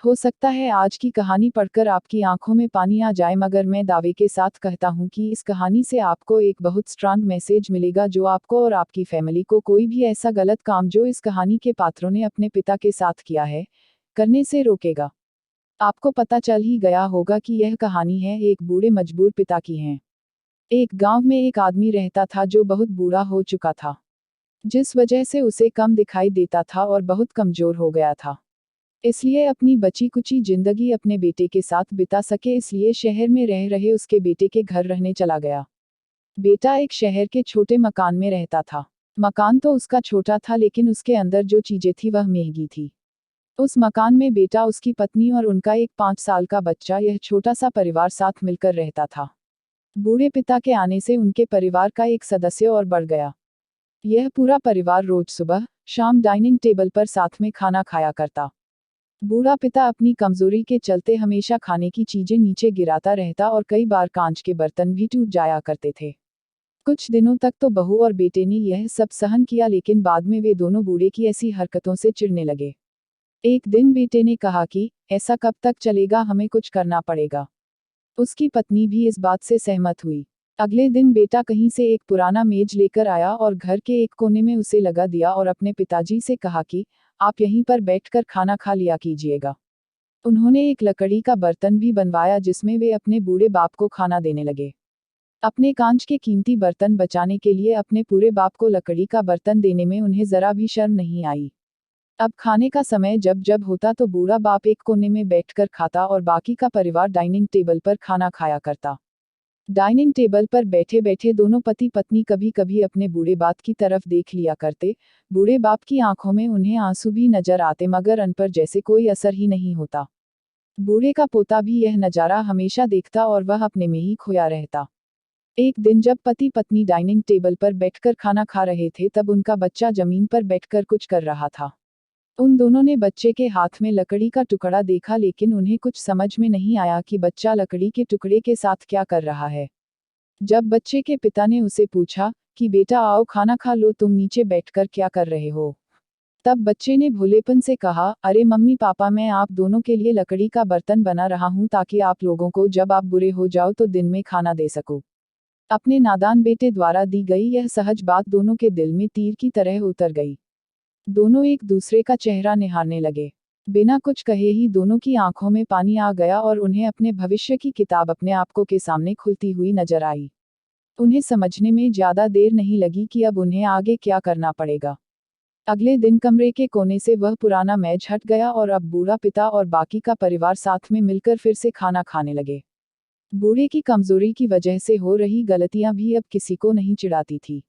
हो सकता है आज की कहानी पढ़कर आपकी आंखों में पानी आ जाए, मगर मैं दावे के साथ कहता हूँ कि इस कहानी से आपको एक बहुत स्ट्रांग मैसेज मिलेगा जो आपको और आपकी फैमिली को कोई भी ऐसा गलत काम जो इस कहानी के पात्रों ने अपने पिता के साथ किया है, करने से रोकेगा। आपको पता चल ही गया होगा कि यह कहानी है एक बूढ़े मजबूर पिता की है। एक गांव में एक आदमी रहता था जो बहुत बूढ़ा हो चुका था, जिस वजह से उसे कम दिखाई देता था और बहुत कमजोर हो गया था। इसलिए अपनी बची कुची जिंदगी अपने बेटे के साथ बिता सके इसलिए शहर में रह रहे उसके बेटे के घर रहने चला गया। बेटा एक शहर के छोटे मकान में रहता था। मकान तो उसका छोटा था लेकिन उसके अंदर जो चीजें थी वह महंगी थी। उस मकान में बेटा, उसकी पत्नी और उनका एक 5 साल का बच्चा, यह छोटा सा परिवार साथ मिलकर रहता था। बूढ़े पिता के आने से उनके परिवार का एक सदस्य और बढ़ गया। यह पूरा परिवार रोज सुबह शाम डाइनिंग टेबल पर साथ में खाना खाया करता। बूढ़ा पिता अपनी कमजोरी के चलते हमेशा खाने की चीजें नीचे गिराता रहता और कई बार कांच के बर्तन भी टूट जाया करते थे। कुछ दिनों तक तो बहू और बेटे ने यह सब सहन किया, लेकिन बाद में वे दोनों बूढ़े की ऐसी हरकतों से चिढ़ने लगे। एक दिन बेटे ने कहा कि ऐसा कब तक चलेगा, हमें कुछ करना पड़ेगा। उसकी पत्नी भी इस बात से सहमत हुई। अगले दिन बेटा कहीं से एक पुराना मेज लेकर आया और घर के एक कोने में उसे लगा दिया और अपने पिताजी से कहा कि आप यहीं पर बैठकर खाना खा लिया कीजिएगा। उन्होंने एक लकड़ी का बर्तन भी बनवाया जिसमें वे अपने बूढ़े बाप को खाना देने लगे। अपने कांच के कीमती बर्तन बचाने के लिए अपने पूरे बाप को लकड़ी का बर्तन देने में उन्हें जरा भी शर्म नहीं आई। अब खाने का समय जब जब होता तो बूढ़ा बाप एक कोने में बैठकर खाता और बाकी का परिवार डाइनिंग टेबल पर खाना खाया करता। डाइनिंग टेबल पर बैठे बैठे दोनों पति पत्नी कभी कभी अपने बूढ़े बाप की तरफ देख लिया करते। बूढ़े बाप की आंखों में उन्हें आंसू भी नजर आते, मगर उन पर जैसे कोई असर ही नहीं होता। बूढ़े का पोता भी यह नजारा हमेशा देखता और वह अपने में ही खोया रहता। एक दिन जब पति पत्नी डाइनिंग टेबल पर बैठकर खाना खा रहे थे तब उनका बच्चा जमीन पर बैठकर कुछ कर रहा था। उन दोनों ने बच्चे के हाथ में लकड़ी का टुकड़ा देखा, लेकिन उन्हें कुछ समझ में नहीं आया कि बच्चा लकड़ी के टुकड़े के साथ क्या कर रहा है। जब बच्चे के पिता ने उसे पूछा कि बेटा आओ खाना खा लो, तुम नीचे बैठकर क्या कर रहे हो, तब बच्चे ने भोलेपन से कहा, अरे मम्मी पापा, मैं आप दोनों के लिए लकड़ी का बर्तन बना रहा हूँ ताकि आप लोगों को जब आप बुरे हो जाओ तो दिन में खाना दे सकूं। अपने नादान बेटे द्वारा दी गई यह सहज बात दोनों के दिल में तीर की तरह उतर गई। दोनों एक दूसरे का चेहरा निहारने लगे। बिना कुछ कहे ही दोनों की आंखों में पानी आ गया और उन्हें अपने भविष्य की किताब अपने आपको के सामने खुलती हुई नजर आई। उन्हें समझने में ज्यादा देर नहीं लगी कि अब उन्हें आगे क्या करना पड़ेगा। अगले दिन कमरे के कोने से वह पुराना मेज हट गया और अब बूढ़ा पिता और बाकी का परिवार साथ में मिलकर फिर से खाना खाने लगे। बूढ़े की कमजोरी की वजह से हो रही गलतियां भी अब किसी को नहीं चिढ़ाती थी।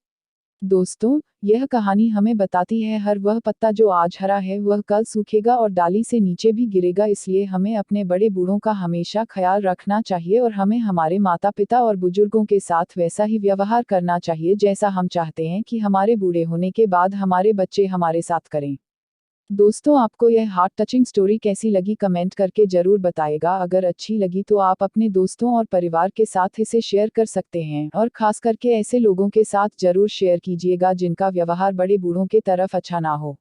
दोस्तों, यह कहानी हमें बताती है हर वह पत्ता जो आज हरा है वह कल सूखेगा और डाली से नीचे भी गिरेगा। इसलिए हमें अपने बड़े बूढ़ों का हमेशा ख्याल रखना चाहिए और हमें हमारे माता पिता और बुजुर्गों के साथ वैसा ही व्यवहार करना चाहिए जैसा हम चाहते हैं कि हमारे बूढ़े होने के बाद हमारे बच्चे हमारे साथ करें। दोस्तों, आपको यह हार्ट टचिंग स्टोरी कैसी लगी कमेंट करके जरूर बताइएगा। अगर अच्छी लगी तो आप अपने दोस्तों और परिवार के साथ इसे शेयर कर सकते हैं और खास करके ऐसे लोगों के साथ जरूर शेयर कीजिएगा जिनका व्यवहार बड़े बूढ़ों के तरफ अच्छा ना हो।